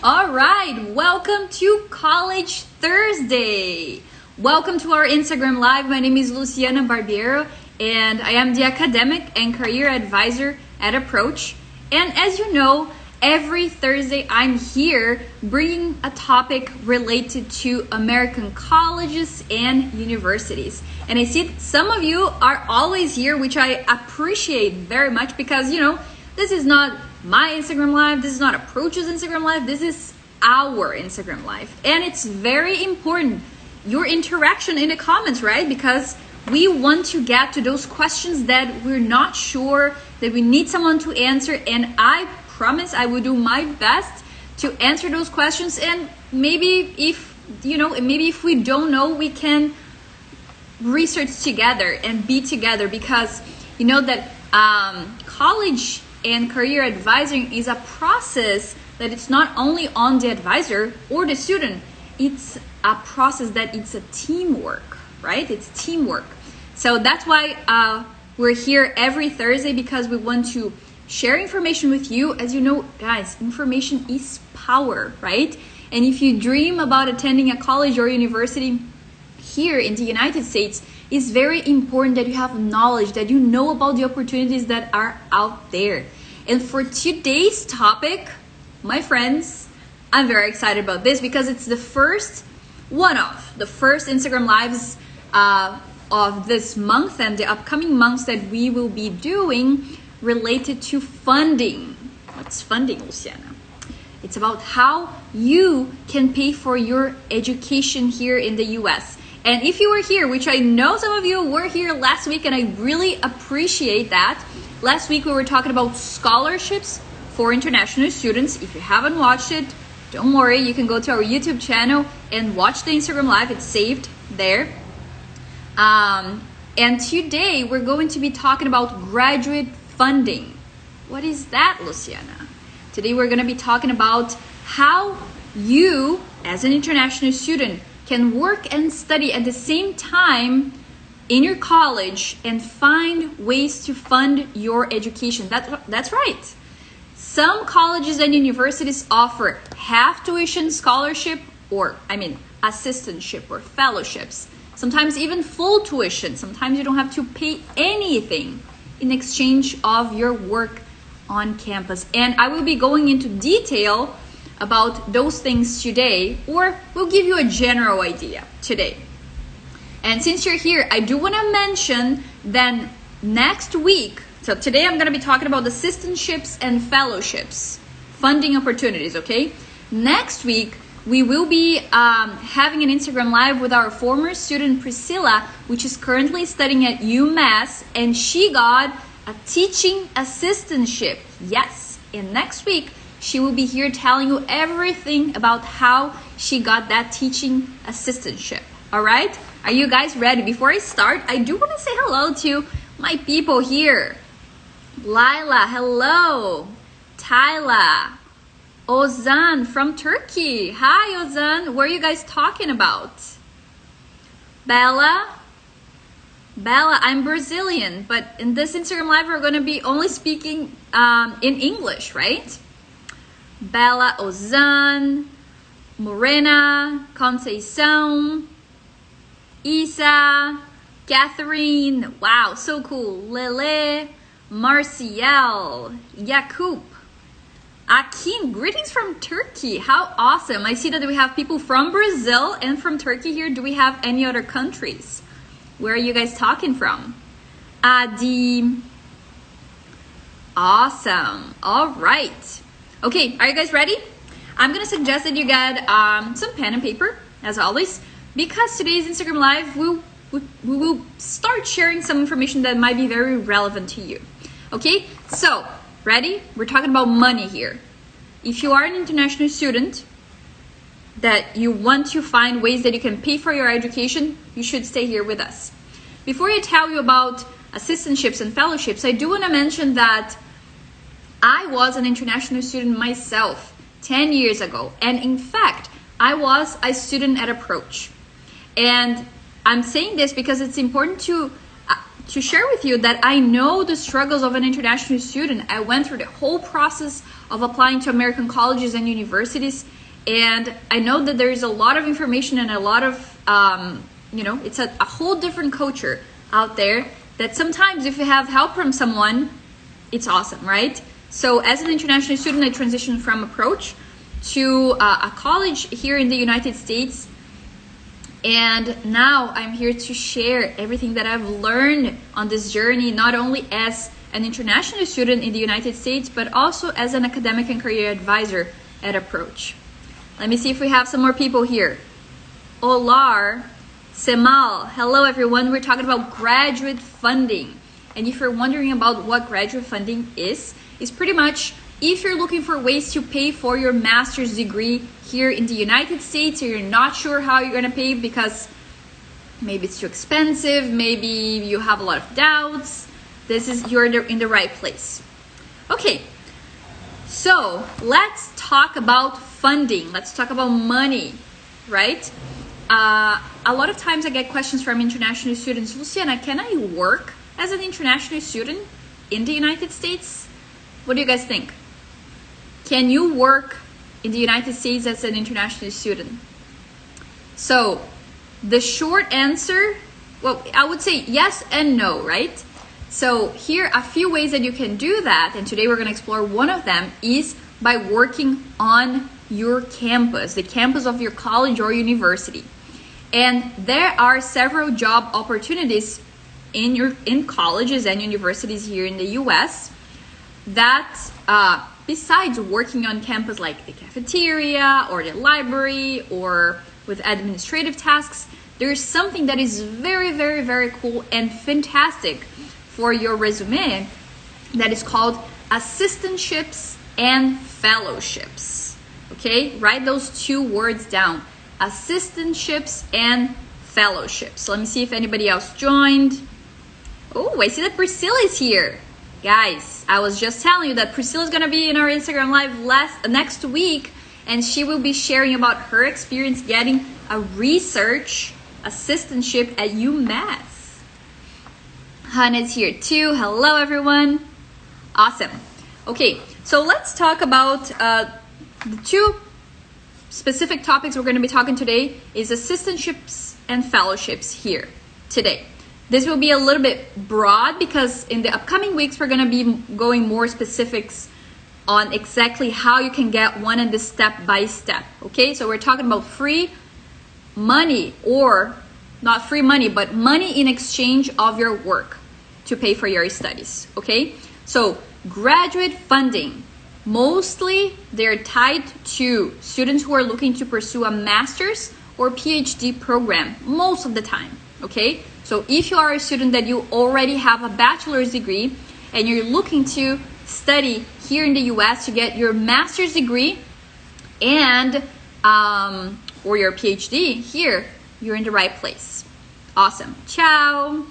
All right, welcome to College Thursday. Welcome to our Instagram Live. My name is Luciana Barbiero, and I am the Academic and Career Advisor at Approach. And as you know, every Thursday I'm here bringing a topic related to American colleges and universities. And I see some of you are always here, which I appreciate very much because, this is not my Instagram Live, this is not Approach's Instagram Live, this is our Instagram Live. And it's very important, your interaction in the comments, right? Because we want to get to those questions that we're not sure, that we need someone to answer. And I promise I will do my best to answer those questions. And maybe if we don't know, we can research together and be together, because you know that college and career advising is a process that it's not only on the advisor or the student, it's a process that it's a teamwork, right? It's teamwork. So that's why we're here every Thursday, because we want to share information with you. As you know, guys, information is power, right? And if you dream about attending a college or university here in the United States, it's very important that you have knowledge, that you know about the opportunities that are out there. And for today's topic, my friends, I'm very excited about this because it's the first Instagram Lives of this month and the upcoming months that we will be doing related to funding. What's funding, Luciana? It's about how you can pay for your education here in the US. And if you were here, which I know some of you were here last week, and I really appreciate that. Last week we were talking about scholarships for international students. If you haven't watched it, don't worry, you can go to our YouTube channel and watch the Instagram Live. It's saved there. And today we're going to be talking about graduate funding. What is that, Luciana? Today we're going to be talking about how you, as an international student, can work and study at the same time in your college and find ways to fund your education. That's right. Some colleges and universities offer half tuition scholarship, assistantship or fellowships. Sometimes even full tuition. Sometimes you don't have to pay anything in exchange of your work on campus. And I will be going into detail about those things today, or we'll give you a general idea today. And since you're here, I do want to mention then next week, so today I'm going to be talking about assistantships and fellowships, funding opportunities, okay? Next week, we will be having an Instagram Live with our former student Priscilla, which is currently studying at UMass, and she got a teaching assistantship. Yes, and next week, she will be here telling you everything about how she got that teaching assistantship. All right? Are you guys ready? Before I start, I do want to say hello to my people here. Lila, hello. Tyla. Ozan from Turkey. Hi, Ozan. What are you guys talking about? Bella, I'm Brazilian, but in this Instagram Live, we're going to be only speaking in English, right? Bella, Ozan, Morena, Conceição, Isa, Catherine, wow, so cool. Lele, Marcial, Yakub, Akin, greetings from Turkey. How awesome. I see that we have people from Brazil and from Turkey here. Do we have any other countries? Where are you guys talking from? Adi. Awesome. All right. Okay, are you guys ready? I'm going to suggest that you get some pen and paper, as always, because today's Instagram Live, we will start sharing some information that might be very relevant to you. Okay, so, ready? We're talking about money here. If you are an international student that you want to find ways that you can pay for your education, you should stay here with us. Before I tell you about assistantships and fellowships, I do want to mention that I was an international student myself 10 years ago. And in fact, I was a student at Approach. And I'm saying this because it's important to share with you that I know the struggles of an international student. I went through the whole process of applying to American colleges and universities. And I know that there is a lot of information and a lot of, it's a whole different culture out there that sometimes if you have help from someone, it's awesome, right? So as an international student, I transitioned from Approach to a college here in the United States. And now I'm here to share everything that I've learned on this journey, not only as an international student in the United States, but also as an academic and career advisor at Approach. Let me see if we have some more people here. Olar, Semal, hello everyone. We're talking about graduate funding. And if you're wondering about what graduate funding is pretty much if you're looking for ways to pay for your master's degree here in the United States, or you're not sure how you're gonna pay because maybe it's too expensive, maybe you have a lot of doubts, you're in the right place. Okay, so let's talk about funding. Let's talk about money, right? A lot of times I get questions from international students, Luciana, can I work as an international student in the United States? What do you guys think? Can you work in the United States as an international student? So the short answer, well, I would say yes and no, right? So here are a few ways that you can do that, and today we're going to explore one of them is by working on your campus, the campus of your college or university. And there are several job opportunities in colleges and universities here in the US that besides working on campus like the cafeteria or the library or with administrative tasks, there's something that is very, very, very cool and fantastic for your resume that is called Assistantships and Fellowships. Okay, write those two words down, Assistantships and Fellowships. So let me see if anybody else joined. Oh, I see that Priscilla is here. Guys, I was just telling you that Priscilla is going to be in our Instagram Live next week, and she will be sharing about her experience getting a research assistantship at UMass. Hannah's here too. Hello, everyone. Awesome. Okay, so let's talk about the two specific topics we're going to be talking today is assistantships and fellowships here today. This will be a little bit broad because in the upcoming weeks, we're going to be going more specifics on exactly how you can get one and the step by step. Okay, so we're talking about free money, or not free money, but money in exchange of your work to pay for your studies. Okay, so graduate funding, mostly they're tied to students who are looking to pursue a master's or PhD program most of the time. Okay, so if you are a student that you already have a bachelor's degree and you're looking to study here in the US to get your master's degree and or your PhD here, you're in the right place. Awesome. Ciao.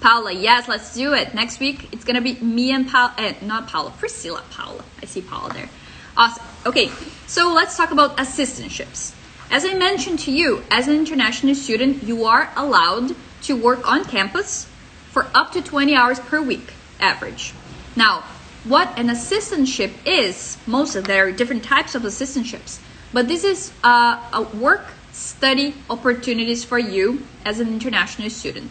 Paula, yes, let's do it. Next week, it's going to be me and Priscilla. Paula. I see Paula there. Awesome. Okay, so let's talk about assistantships. As I mentioned to you, as an international student, you are allowed to work on campus for up to 20 hours per week, average. Now, what an assistantship is, there are different types of assistantships, but this is a work study opportunities for you as an international student.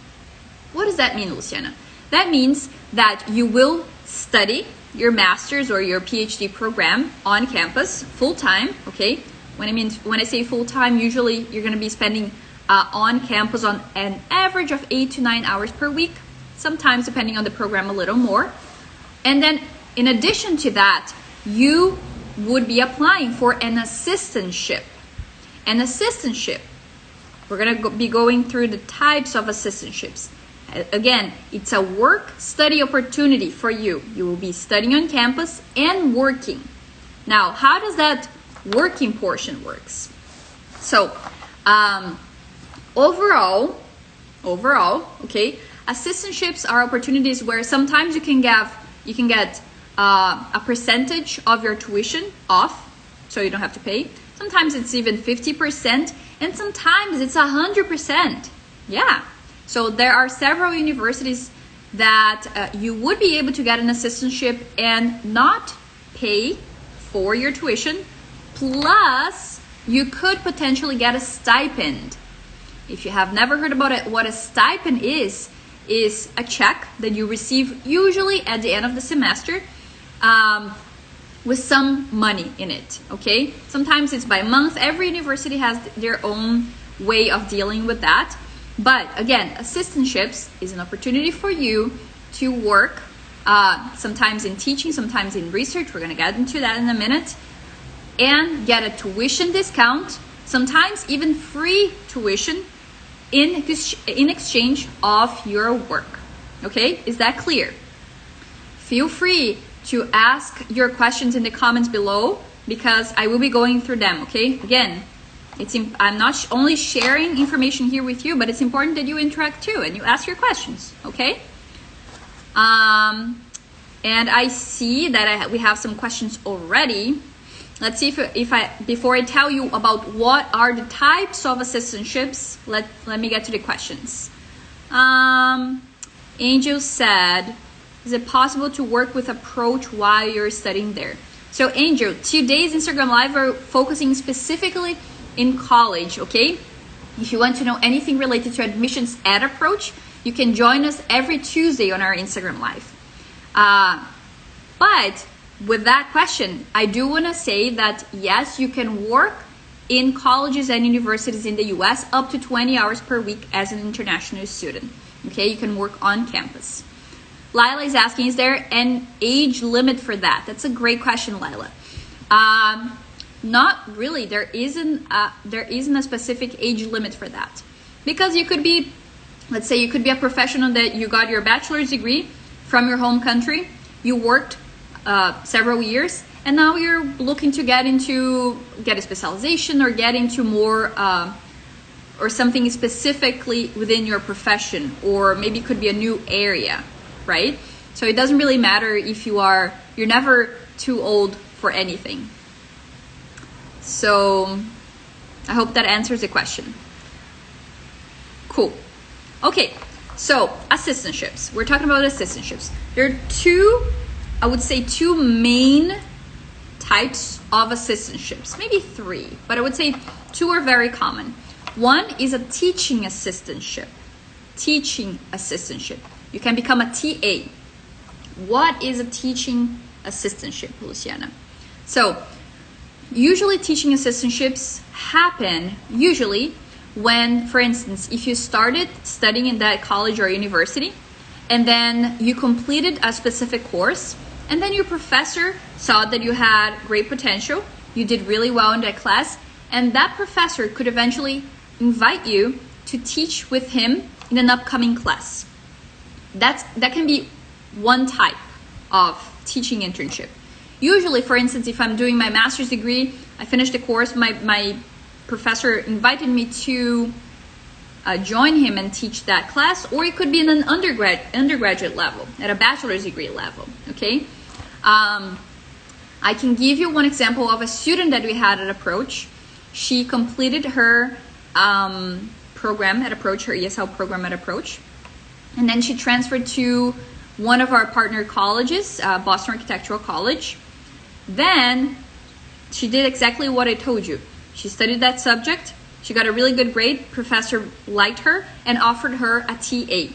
What does that mean, Luciana? That means that you will study your master's or your PhD program on campus full-time, okay? When I say full-time, usually you're going to be spending on campus on an average of 8 to 9 hours per week, sometimes depending on the program a little more. And then in addition to that, you would be applying for an assistantship. An assistantship, we're going to be going through the types of assistantships. Again, it's a work study opportunity for you. You will be studying on campus and working. Now, how does that working portion works? So, overall, okay, assistantships are opportunities where sometimes you can get a percentage of your tuition off, so you don't have to pay. Sometimes it's even 50%, and sometimes it's 100%. Yeah. So there are several universities that you would be able to get an assistantship and not pay for your tuition, plus you could potentially get a stipend. If you have never heard about it, what a stipend is a check that you receive usually at the end of the semester with some money in it, okay? Sometimes it's by month. Every university has their own way of dealing with that. But again, assistantships is an opportunity for you to work sometimes in teaching, sometimes in research. We're gonna get into that in a minute. And get a tuition discount, sometimes even free tuition in exchange of your work. Okay, is that clear? Feel free to ask your questions in the comments below because I will be going through them, okay? Again, I'm not only sharing information here with you, but it's important that you interact too and you ask your questions, okay? And I see that we have some questions already. Let's see if before I tell you about what are the types of assistantships, let me get to the questions. Angel said, is it possible to work with Approach while you're studying there? So Angel, today's Instagram Live are focusing specifically in college, okay? If you want to know anything related to admissions at Approach, you can join us every Tuesday on our Instagram Live. But with that question, I do want to say that yes, you can work in colleges and universities in the US up to 20 hours per week as an international student. Okay, you can work on campus. Lila is asking, is there an age limit for that? That's a great question, Lila. Not really. There isn't a specific age limit for that. Because you could be, let's say you could be a professional that you got your bachelor's degree from your home country, you worked several years, and now you're looking to get a specialization or get into more or something specifically within your profession, or maybe it could be a new area, right? So it doesn't really matter if you're never too old for anything. So I hope that answers the question. Cool. Okay, so assistantships. We're talking about assistantships. There are I would say two main types of assistantships, maybe three, but I would say two are very common. One is a teaching assistantship. Teaching assistantship. You can become a TA. What is a teaching assistantship, Luciana? So, usually teaching assistantships happen usually when, for instance, if you started studying in that college or university, and then you completed a specific course, and then your professor saw that you had great potential, you did really well in that class, and that professor could eventually invite you to teach with him in an upcoming class. That can be one type of teaching internship. Usually, for instance, if I'm doing my master's degree, I finished the course, my professor invited me to join him and teach that class, or it could be in an undergraduate level, at a bachelor's degree level, okay? I can give you one example of a student that we had at Approach. She completed her program at Approach, her ESL program at Approach, and then she transferred to one of our partner colleges, Boston Architectural College. Then she did exactly what I told you. She studied that subject, she got a really good grade, professor liked her and offered her a TA.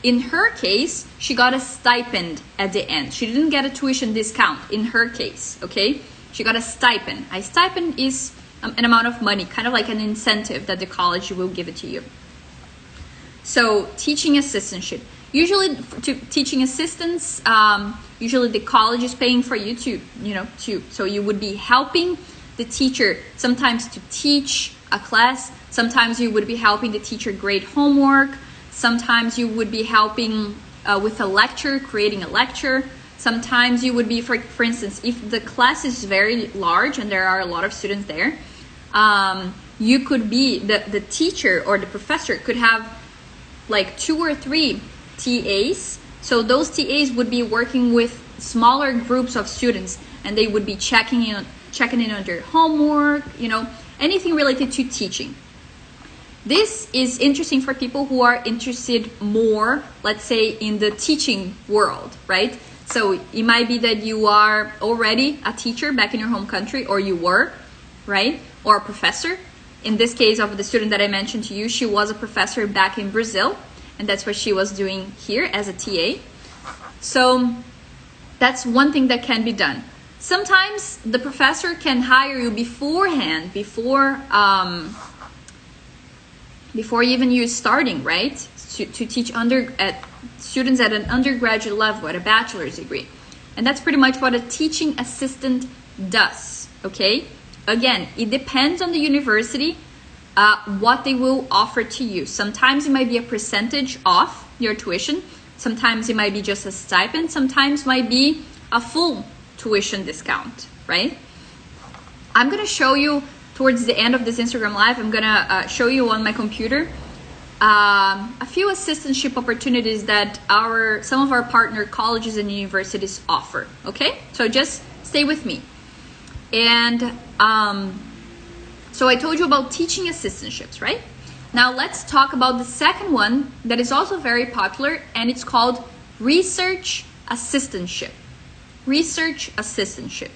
In her case, she got a stipend at the end. She didn't get a tuition discount in her case, okay? She got a stipend. A stipend is an amount of money, kind of like an incentive that the college will give it to you. So teaching assistantship. Usually to teaching assistants, usually the college is paying for you so you would be helping the teacher sometimes to teach a class. Sometimes you would be helping the teacher grade homework. Sometimes you would be helping with a lecture, creating a lecture. Sometimes you would be, for instance, if the class is very large and there are a lot of students there, you could be, the teacher or the professor could have like 2 or 3 TAs. So those TAs would be working with smaller groups of students, and they would be checking in on their homework, anything related to teaching. This is interesting for people who are interested more, let's say, in the teaching world, right? So it might be that you are already a teacher back in your home country, or you were, right? Or a professor. In this case of the student that I mentioned to you, she was a professor back in Brazil, and that's what she was doing here as a TA. So that's one thing that can be done. Sometimes the professor can hire you beforehand, before even you starting, right? To teach students at an undergraduate level, at a bachelor's degree. And that's pretty much what a teaching assistant does, okay? Again, it depends on the university, what they will offer to you. Sometimes it might be a percentage off your tuition. Sometimes it might be just a stipend. Sometimes it might be a full tuition discount, right? I'm gonna show you towards the end of this Instagram live, I'm gonna show you on my computer a few assistantship opportunities that some of our partner colleges and universities offer, okay? So just stay with me. And so I told you about teaching assistantships, right? Now let's talk about the second one that is also very popular, and it's called research assistantship. Research assistantship.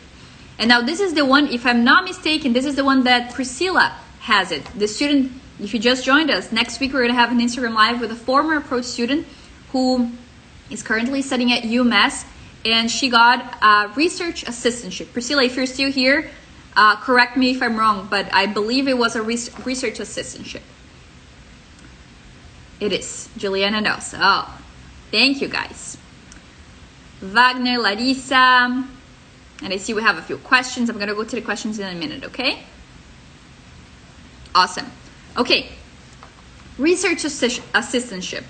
And now this is the one, if I'm not mistaken, this is the one that Priscilla has it. The student, if you just joined us, next week we're going to have an Instagram live with a former approach student who is currently studying at UMass, and she got a research assistantship. Priscilla, if you're still here, correct me if I'm wrong, but I believe it was a research assistantship. It is. Juliana knows. Oh, thank you guys. Wagner, Larissa, and I see we have a few questions. I'm going to go to the questions in a minute, okay? Awesome. Okay, research assistantship.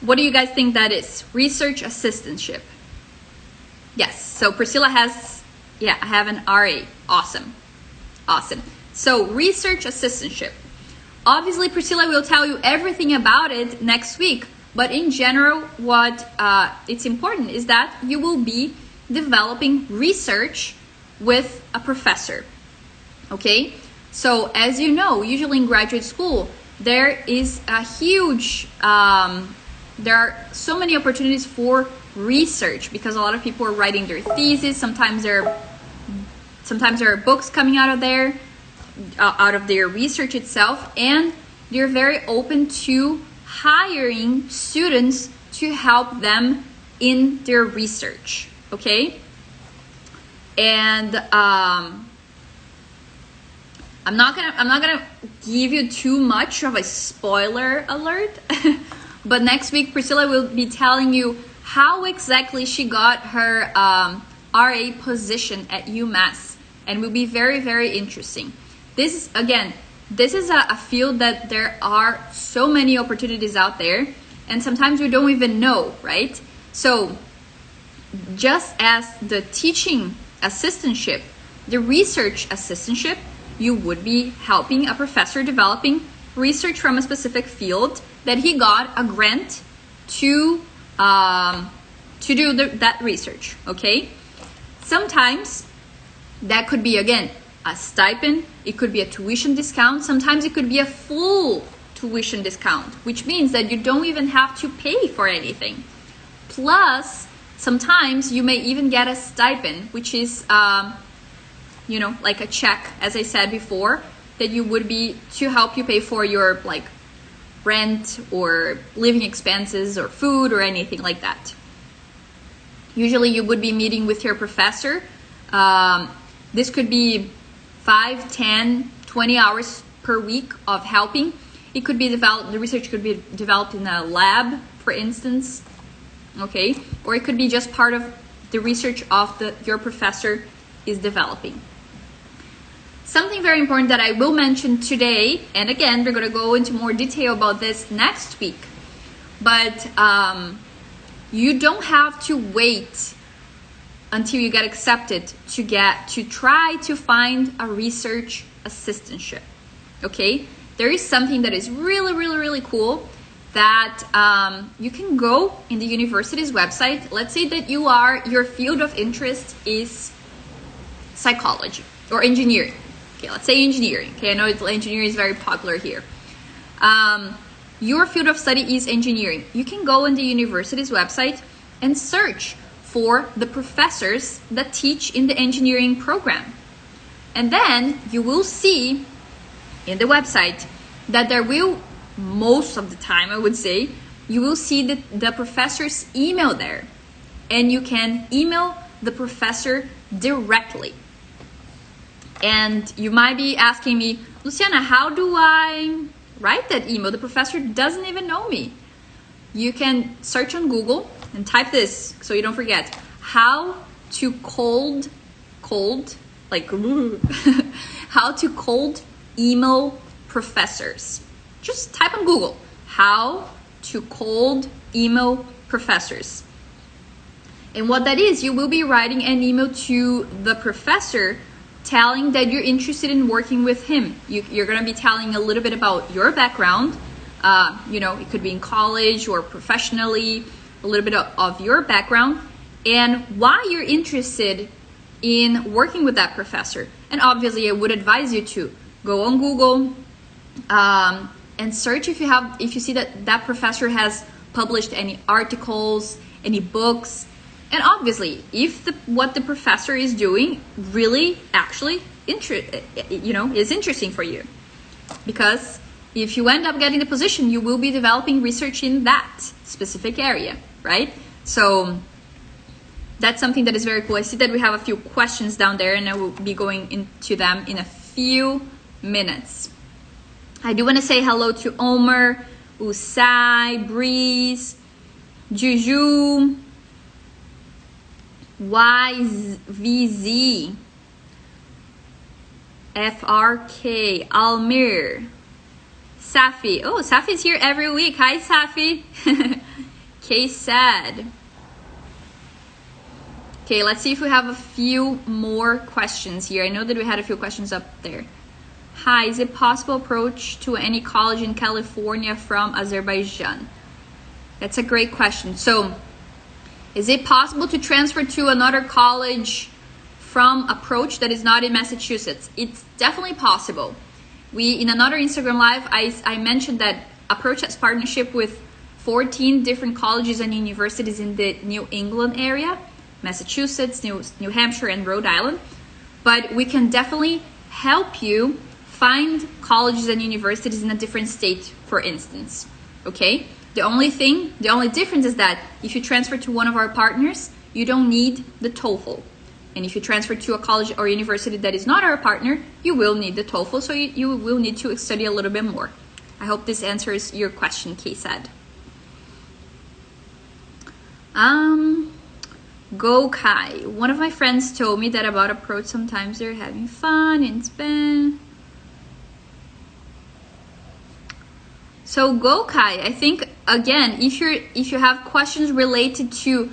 What do you guys think that is? Research assistantship. Yes, so Priscilla has, yeah, I have an RA. Awesome. Awesome. So research assistantship. Obviously, Priscilla will tell you everything about it next week, but in general, what it's important is that you will be developing research with a professor, okay? So as you know, usually in graduate school, there is a huge, there are so many opportunities for research because a lot of people are writing their thesis. Sometimes there are books coming out of there, out of their research itself, and they're very open to hiring students to help them in their research, okay? And I'm not gonna give you too much of a spoiler alert, but next week Priscilla will be telling you how exactly she got her RA position at UMass, and will be very, very interesting. This is a field that there are so many opportunities out there, and sometimes we don't even know, right? So just as the teaching assistantship, the research assistantship, you would be helping a professor developing research from a specific field that he got a grant to do that research, okay? Sometimes that could be, again, a stipend, it could be a tuition discount, sometimes it could be a full tuition discount, which means that you don't even have to pay for anything. Plus, sometimes you may even get a stipend, which is, you know, like a check, as I said before, that you would be to help you pay for your like rent or living expenses or food or anything like that. Usually you would be meeting with your professor. This could be 5, 10, 20 hours per week of helping. It could be developed, the research could be developed in a lab, for instance, okay? Or it could be just part of the research of your professor is developing. Something very important that I will mention today, and again, we're gonna go into more detail about this next week, but you don't have to wait until you get accepted to try to find a research assistantship, okay? There is something that is really, really, really cool that you can go in the university's website. Let's say that your field of interest is psychology or engineering. Okay, let's say engineering. Okay, I know engineering is very popular here. Your field of study is engineering. You can go on the university's website and search for the professors that teach in the engineering program. And then you will see in the website that there will, most of the time I would say, you will see the professor's email there. And you can email the professor directly. And you might be asking me, Luciana, how do I write that email? The professor doesn't even know me. You can search on Google and type this so you don't forget. How to cold, like how to cold email professors. Just type on Google, how to cold email professors. And what that is, you will be writing an email to the professor telling that you're interested in working with him. You're going to be telling a little bit about your background. It could be in college or professionally, a little bit of your background and why you're interested in working with that professor. And obviously I would advise you to go on Google and search if you see that professor has published any articles, any books. And obviously, if what the professor is doing really actually is interesting for you. Because if you end up getting the position, you will be developing research in that specific area, right? So that's something that is very cool. I see that we have a few questions down there and I will be going into them in a few minutes. I do want to say hello to Omer, Usai, Breeze, Juju, YVZ, FRK, Almir, Safi. Oh, Safi's here every week. Hi, Safi. K-Sad. Okay, let's see if we have a few more questions here. I know that we had a few questions up there. Hi, is it possible approach to any college in California from Azerbaijan? That's a great question. So, is it possible to transfer to another college from Approach that is not in Massachusetts? It's definitely possible. In another Instagram Live, I mentioned that Approach has partnership with 14 different colleges and universities in the New England area, Massachusetts, New Hampshire, and Rhode Island. But we can definitely help you find colleges and universities in a different state, for instance, okay? The only difference is that if you transfer to one of our partners, you don't need the TOEFL. And if you transfer to a college or university that is not our partner, you will need the TOEFL, so you will need to study a little bit more. I hope this answers your question, K-Sad. Go Kai. One of my friends told me that about Approach, sometimes they're having fun in Spain. So Go Kai, I think again, if you have questions related to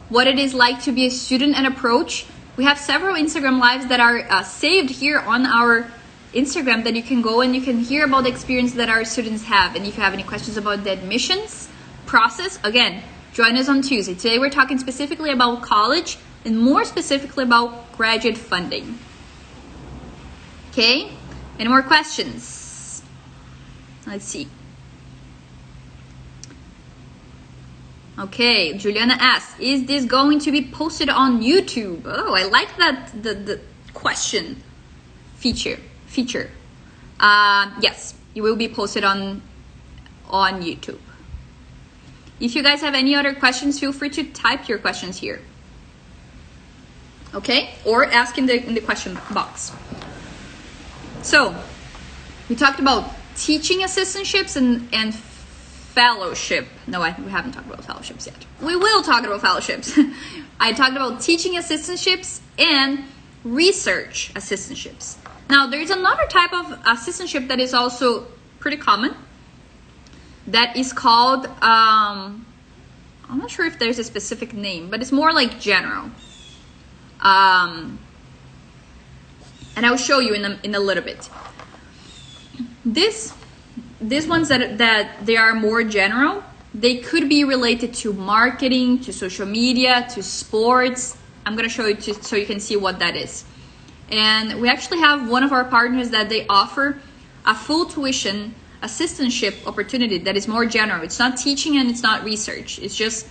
what it is like to be a student at Approach, we have several Instagram Lives that are saved here on our Instagram that you can go and you can hear about the experience that our students have. And if you have any questions about the admissions process, again, join us on Tuesday. Today we're talking specifically about college and more specifically about graduate funding. Okay, any more questions? Let's see. Okay, Juliana asks, is this going to be posted on YouTube? Oh, I like that, the question feature. Yes, it will be posted on YouTube. If you guys have any other questions, feel free to type your questions here. Okay, or ask in the question box. So, we talked about teaching assistantships and fellowship. No, we haven't talked about fellowships yet. We will talk about fellowships. I talked about teaching assistantships and research assistantships. Now, there's another type of assistantship that is also pretty common. That is called, I'm not sure if there's a specific name, but it's more like general. And I'll show you in a little bit. These ones that they are more general, they could be related to marketing, to social media, to sports. I'm gonna show you so you can see what that is. And we actually have one of our partners that they offer a full tuition assistantship opportunity that is more general. It's not teaching and it's not research. It's just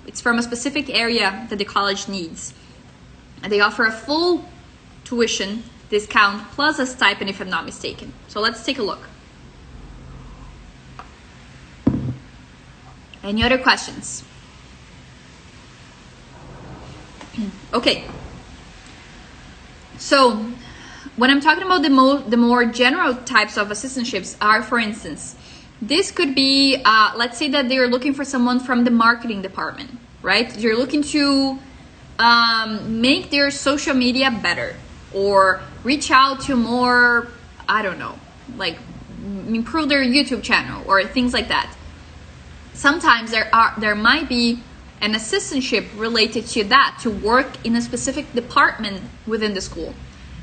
It's from a specific area that the college needs. And they offer a full tuition discount plus a stipend if I'm not mistaken. So let's take a look. Any other questions? Okay. So when I'm talking about the more general types of assistantships are, for instance, this could be, let's say that they're looking for someone from the marketing department, right? They're looking to make their social media better, or reach out to more, I don't know, like improve their YouTube channel or things like that. Sometimes there might be an assistantship related to that, to work in a specific department within the school.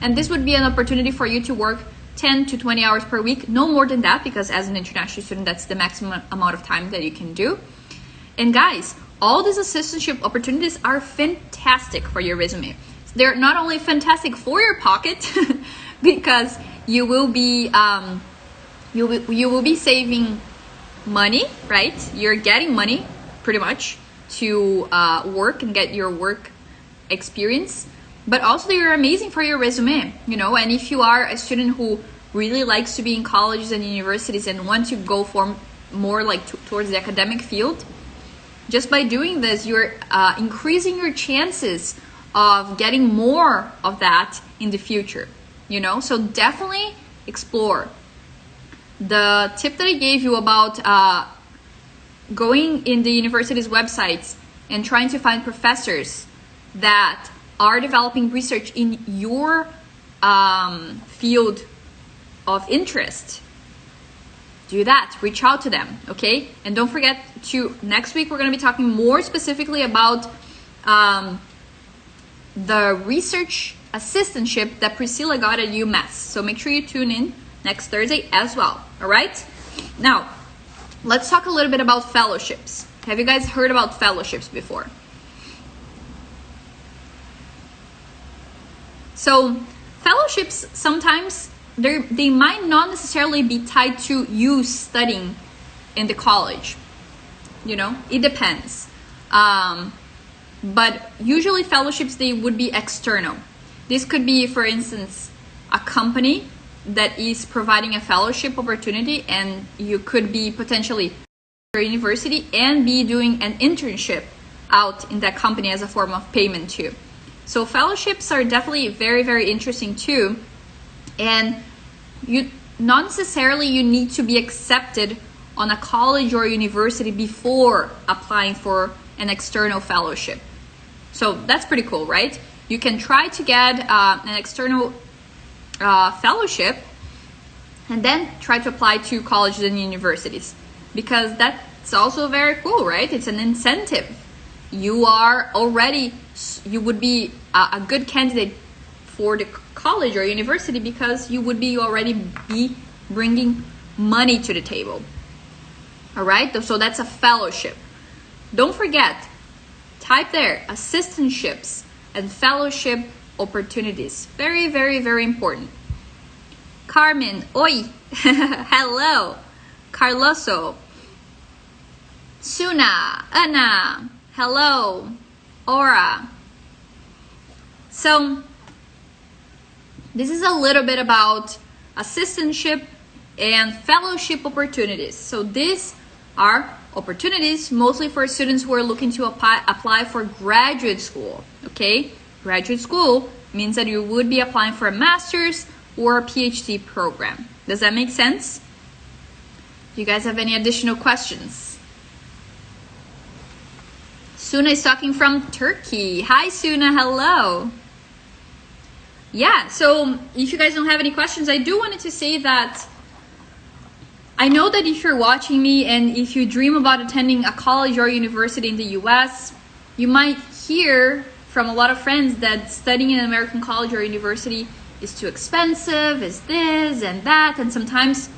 And this would be an opportunity for you to work 10 to 20 hours per week, no more than that, because as an international student, that's the maximum amount of time that you can do. And guys, all these assistantship opportunities are fantastic for your resume. They're not only fantastic for your pocket, because you will be saving money, right? You're getting money pretty much to work and get your work experience, but also they're amazing for your resume, you know. And if you are a student who really likes to be in colleges and universities and want to go for more like towards the academic field, just by doing this, you're increasing your chances of getting more of that in the future, you know. So definitely explore. The tip that I gave you about going in the university's websites and trying to find professors that are developing research in your field of interest, do that. Reach out to them, okay? And don't forget to, next week we're going to be talking more specifically about the research assistantship that Priscilla got at UMass. So make sure you tune in next Thursday as well, all right? Now, let's talk a little bit about fellowships. Have you guys heard about fellowships before? So fellowships, sometimes they might not necessarily be tied to you studying in the college. You know, it depends. But usually fellowships, they would be external. This could be, for instance, a company that is providing a fellowship opportunity, and you could be potentially at your university and be doing an internship out in that company as a form of payment too. So fellowships are definitely very, very interesting too. And you not necessarily you need to be accepted on a college or university before applying for an external fellowship. So that's pretty cool, right? You can try to get an external fellowship and then try to apply to colleges and universities, because that's also very cool, right? It's an incentive. You would be a good candidate for the college or university because you would be already be bringing money to the table. All right, so that's a fellowship. Don't forget, type there assistantships and fellowship opportunities. Very, very, very important. Carmen, oi, hello. Carloso, Suna, Anna, hello. Aura. So this is a little bit about assistantship and fellowship opportunities. So these are opportunities mostly for students who are looking to apply for graduate school, okay? Graduate school means that you would be applying for a master's or a PhD program. Does that make sense? Do you guys have any additional questions? Suna is talking from Turkey. Hi, Suna. Hello. Yeah, so if you guys don't have any questions, I do wanted to say that I know that if you're watching me and if you dream about attending a college or university in the US, you might hear from a lot of friends that studying in an American college or university is too expensive, is this and that, and sometimes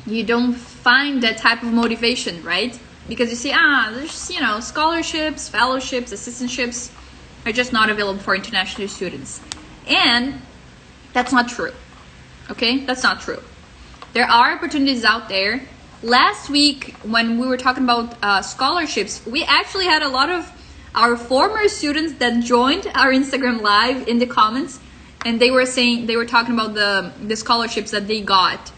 you don't find that type of motivation, right? Because you see, there's, you know, scholarships, fellowships, assistantships are just not available for international students. And that's not true, okay? That's not true. There are opportunities out there last week when we were talking about scholarships, we actually had a lot of our former students that joined our Instagram live in the comments, and they were talking about the scholarships that they got.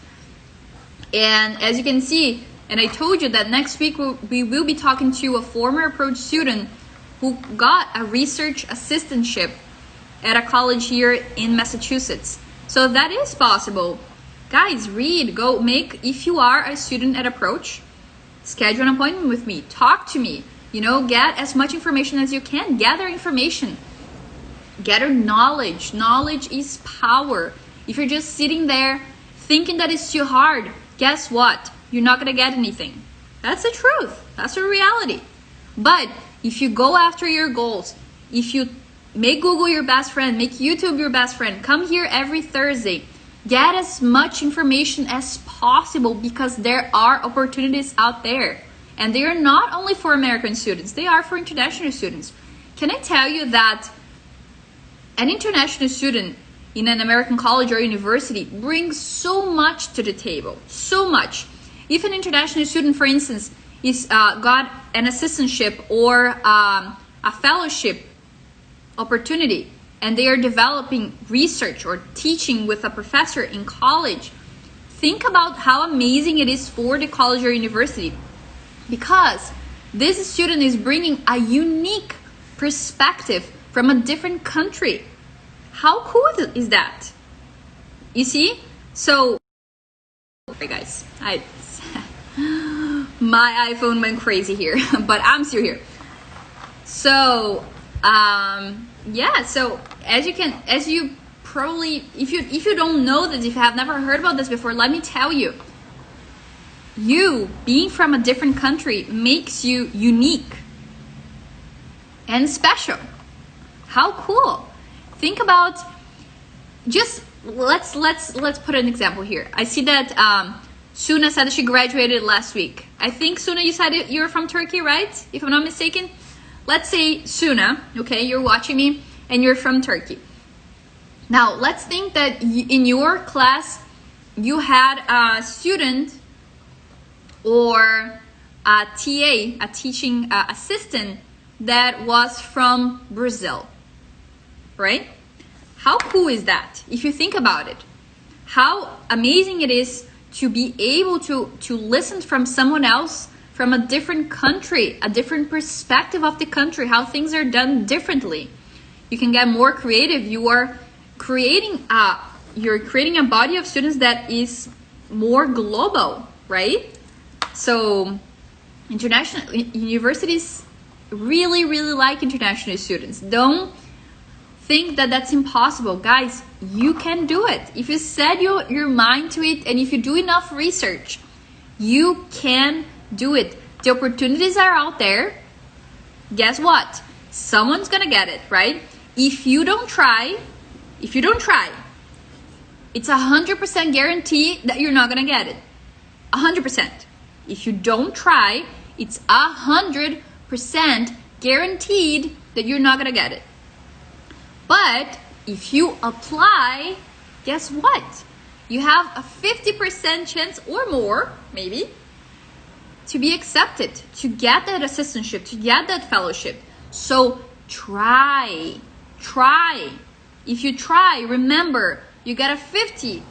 And as you can see, and I told you that next week we will be talking to a former approach student who got a research assistantship at a college here in Massachusetts. So that is possible. Guys, read, go make, if you are a student at Approach, schedule an appointment with me, talk to me, get as much information as you can, gather information, gather knowledge. Knowledge is power. If you're just sitting there thinking that it's too hard, guess what? You're not gonna get anything. That's the truth, that's the reality. But if you go after your goals, if you make Google your best friend, make YouTube your best friend, come here every Thursday, get as much information as possible, because there are opportunities out there. And they are not only for American students, they are for international students. Can I tell you that an international student in an American college or university brings so much to the table, so much. If an international student, for instance, is got an assistantship or a fellowship opportunity, and they are developing research or teaching with a professor in college, think about how amazing it is for the college or university, because this student is bringing a unique perspective from a different country. How cool is that? You see? So, okay guys, my iPhone went crazy here, but I'm still here. So, yeah, so as you probably, if you don't know this, if you have never heard about this before, let me tell you, you being from a different country makes you unique and special. How cool. Think about, just let's put an example here. I see that Suna said that she graduated last week. I think, Suna, you said you're from Turkey, right? If I'm not mistaken. Let's say, Suna, okay, you're watching me and you're from Turkey. Now, let's think that in your class, you had a student or a TA, a teaching assistant, that was from Brazil, right? How cool is that? If you think about it, how amazing it is to be able to listen from someone else from a different country, a different perspective of the country, how things are done differently. You can get more creative. You are creating a body of students that is more global, right? So international universities really like international students. Don't think that that's impossible. Guys, you can do it. If you set your mind to it, and if you do enough research, you can do it. The opportunities are out there. Guess what? Someone's gonna get it, right? If you don't try, it's 100% guarantee that you're not gonna get it. 100%. If you don't try, it's 100% guaranteed that you're not gonna get it. But if you apply, guess what? You have a 50% chance or more, maybe, to be accepted, to get that assistantship, to get that fellowship. So try. If you try, remember, you get a 50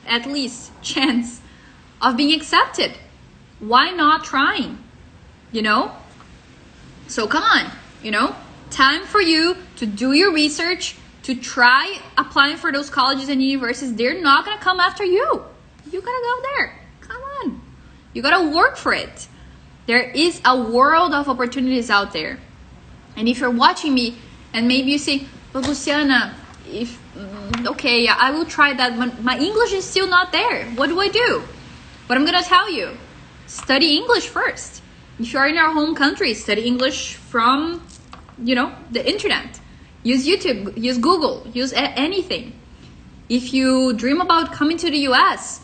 at least chance of being accepted. Why not trying? So come on, time for you to do your research, to try applying for those colleges and universities. They're not gonna come after you. You gotta go there. Come on. You gotta work for it. There is a world of opportunities out there. And if you're watching me and maybe you say, but Luciana, okay, I will try that, but my English is still not there. What do I do? But I'm gonna tell you, study English first. If you are in our home country, study English from, the internet. Use YouTube, use Google, use anything. If you dream about coming to the US,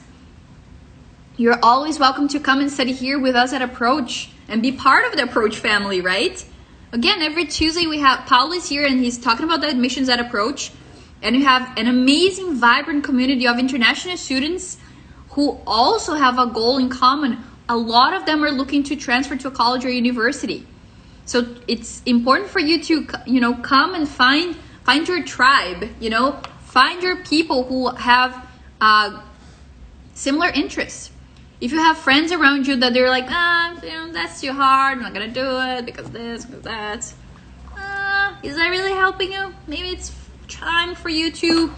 you're always welcome to come and study here with us at Approach and be part of the Approach family, right? Again, every Tuesday we have Paulo's here and he's talking about the admissions at Approach. And we have an amazing, vibrant community of international students who also have a goal in common a lot of them are looking to transfer to a college or university. So it's important for you to, you know, come and find your tribe, you know, find your people who have similar interests. If you have friends around you that they're like, you know, that's too hard, I'm not gonna do it because this, because that. Is that really helping you? Maybe it's time for you to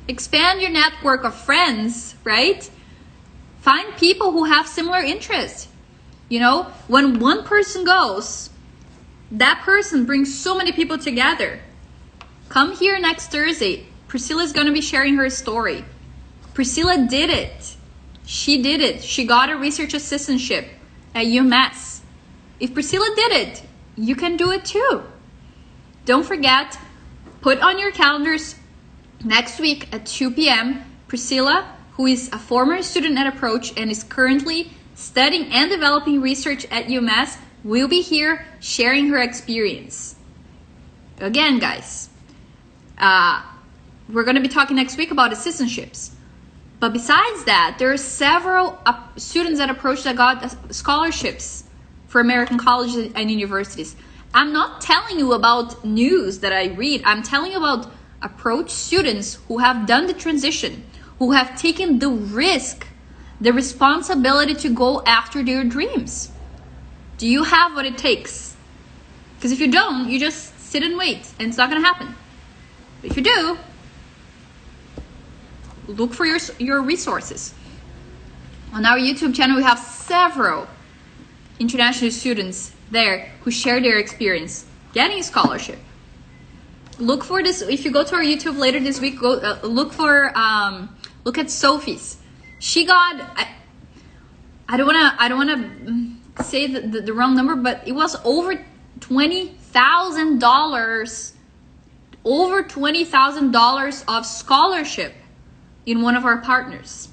expand your network of friends, right? Find people who have similar interests. You know, when one person goes, that person brings so many people together. Come here next Thursday. Priscilla is going to be sharing her story. Priscilla did it. She did it. She got a research assistantship at UMass. If Priscilla did it, you can do it too. Don't forget, put on your calendars next week at 2 p.m. Priscilla, who is a former student at Approach and is currently studying and developing research at UMass, will be here sharing her experience. Again, guys, we're going to be talking next week about assistantships. But besides that, there are several students at Approach that got scholarships for American colleges and universities. I'm not telling you about news that I read. I'm telling you about Approach students who have done the transition, who have taken the risk, the responsibility to go after their dreams. Do you have what it takes? Because if you don't, you just sit and wait and it's not going to happen. But if you do, look for your resources. On our YouTube channel, we have several international students there who share their experience getting a scholarship. Look for this. If you go to our YouTube later this week, go look at Sophie's. She got, I don't wanna say the wrong number, but it was over $20,000, over $20,000 of scholarship in one of our partners.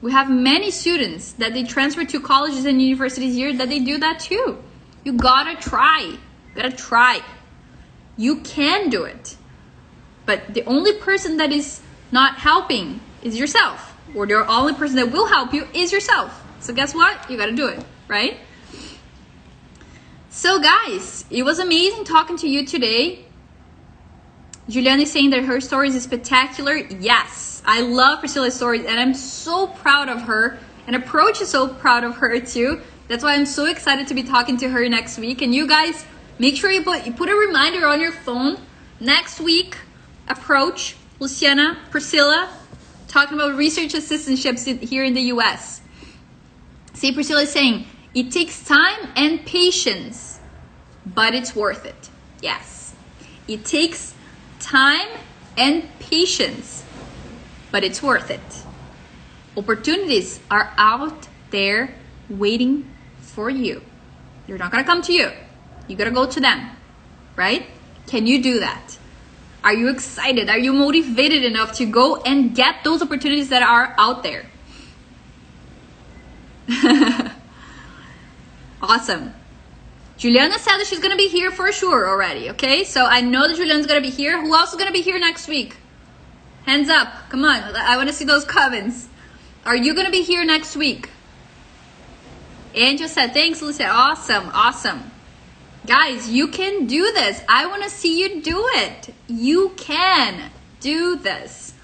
We have many students that they transfer to colleges and universities here that they do that too. You gotta try. You can do it. But the only person that is not helping is yourself. Or the only person that will help you is yourself. So guess what? You gotta do it, right? So guys, it was amazing talking to you today. Juliana is saying that her stories is spectacular. Yes, I love Priscilla's stories and I'm so proud of her. And Approach is so proud of her too. That's why I'm so excited to be talking to her next week. And you guys, make sure you put a reminder on your phone. Next week, Approach, Luciana, Priscilla, talking about research assistantships here in the US. See, Priscilla is saying, it takes time and patience, but it's worth it. Yes, it takes time and patience, but it's worth it. Opportunities are out there waiting for you. They're not gonna come to you. You gotta go to them, right? Can you do that? Are you excited? Are you motivated enough to go and get those opportunities that are out there? Awesome. Juliana said that she's gonna be here for sure already, okay? So I know that Juliana's gonna be here. Who else is gonna be here next week? Hands up, come on, I wanna see those comments. Are you gonna be here next week? Angel said, thanks, Lucia. Awesome. Guys, you can do this. I wanna see you do it. You can do this.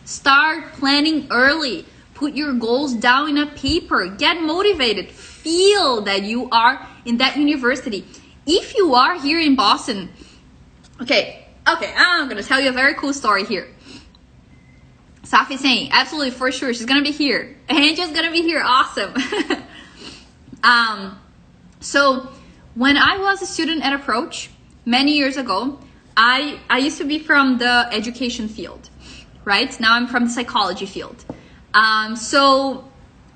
Start planning early. Put your goals down in a paper. Get motivated. Feel that you are in that university. If you are here in Boston, okay, I'm gonna tell you a very cool story here. Safi saying, absolutely, for sure, she's gonna be here. Angel's gonna be here, awesome. So when I was a student at Approach many years ago, I used to be from the education field, right? Now I'm from the psychology field. So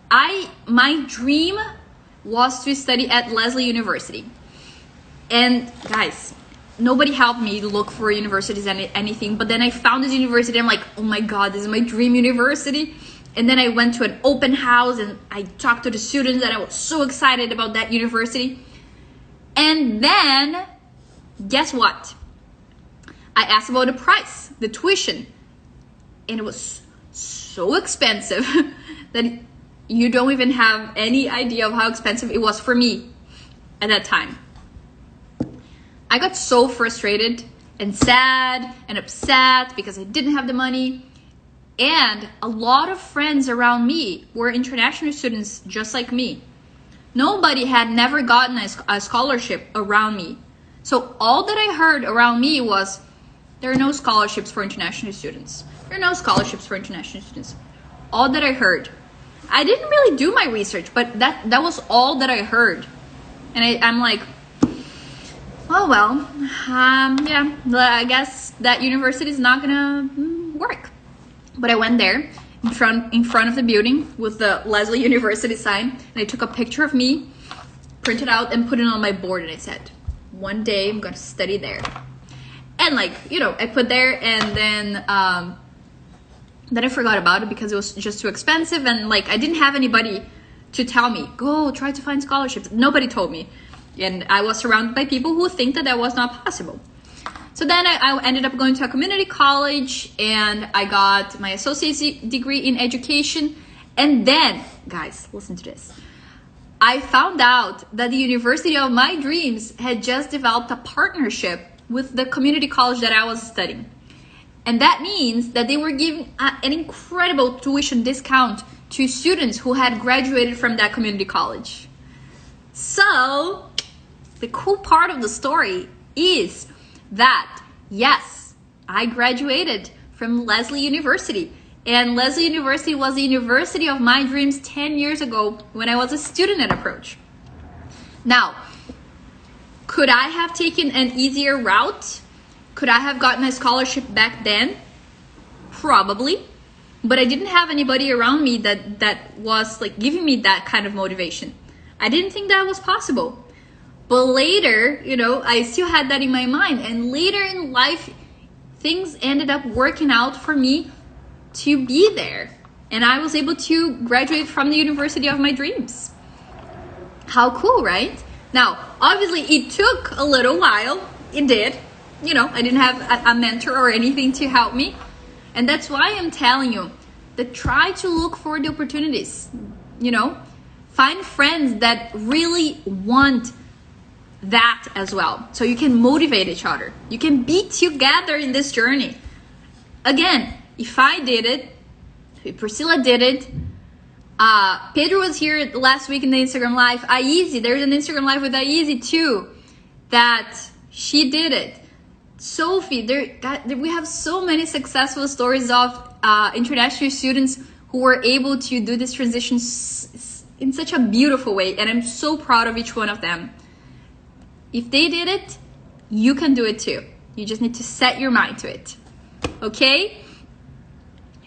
my dream was to study at Lesley University. And guys, nobody helped me look for universities and anything, but then I found this university. I'm like, oh my God, this is my dream university. And then I went to an open house and I talked to the students and I was so excited about that university. And then guess what? I asked about the price, the tuition, and it was so expensive that you don't even have any idea of how expensive it was for me at that time. I got so frustrated and sad and upset because I didn't have the money. And a lot of friends around me were international students just like me. Nobody had never gotten a scholarship around me. So all that I heard around me was, there are no scholarships for international students. There are no scholarships for international students. All that I heard. I didn't really do my research, but that was all that I heard. And I'm like, oh well, yeah, I guess that university is not gonna work. But I went there in front of the building with the Leslie University sign, and I took a picture of me, printed out, and put it on my board, and I said, one day I'm gonna study there. And like, you know, I put there, and then I forgot about it because it was just too expensive, and like I didn't have anybody to tell me, go try to find scholarships. Nobody told me. And I was surrounded by people who think that was not possible. So then I ended up going to a community college, and I got my associate's degree in education. And then, guys, listen to this. I found out that the university of my dreams had just developed a partnership with the community college that I was studying. And that means that they were giving an incredible tuition discount to students who had graduated from that community college. So the cool part of the story is that, yes, I graduated from Leslie University. And Leslie University was the university of my dreams 10 years ago when I was a student at Approach. Now, could I have taken an easier route? Could I have gotten a scholarship back then? Probably. But I didn't have anybody around me that was like giving me that kind of motivation. I didn't think that was possible. But later, you know, I still had that in my mind. And later in life, things ended up working out for me to be there. And I was able to graduate from the university of my dreams. How cool, right? Now, obviously, it took a little while. It did. You know, I didn't have a mentor or anything to help me. And that's why I'm telling you that try to look for the opportunities. You know, find friends that really want that as well, so you can motivate each other. You can be together in this journey. Again, if I did it, if Priscilla did it, Pedro was here last week in the Instagram live. Aizy, there's an Instagram live with Aizy too, that she did it. Sophie, we have so many successful stories of international students who were able to do this transition in such a beautiful way, and I'm so proud of each one of them. If they did it, you can do it too. You just need to set your mind to it. Okay?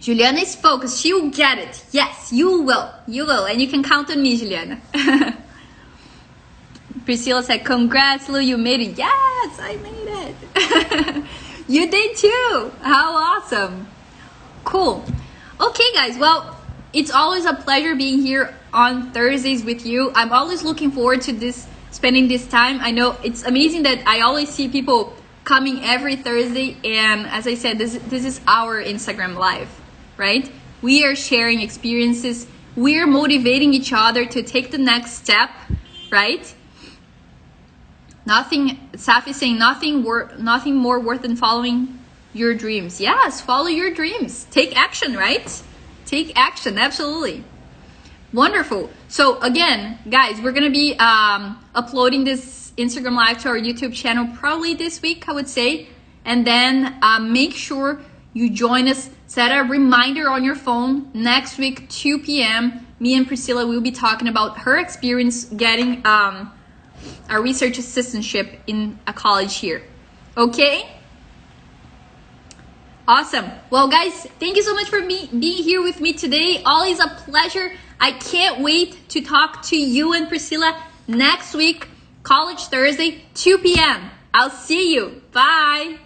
Juliana is focused. She will get it. Yes, you will. You will. And you can count on me, Juliana. Priscilla said, congrats, Lou, you made it. Yes, I made it. You did too. How awesome. Cool. Okay, guys. Well, it's always a pleasure being here on Thursdays with you. I'm always looking forward to spending this time. I know it's amazing that I always see people coming every Thursday, and as I said, this is our Instagram live, right? We are sharing experiences. We're motivating each other to take the next step, right? Safi saying nothing more worth than following your dreams. Yes, follow your dreams. Take action, right? Take action, absolutely. Wonderful. So again, guys, we're going to be uploading this Instagram live to our YouTube channel probably this week, I would say. And then make sure you join us. Set a reminder on your phone. Next week, 2 p.m., me and Priscilla will be talking about her experience getting a research assistantship in a college here. Okay? Awesome. Well, guys, thank you so much for being here with me today. Always a pleasure. I can't wait to talk to you and Priscilla next week, College Thursday, 2 p.m. I'll see you. Bye.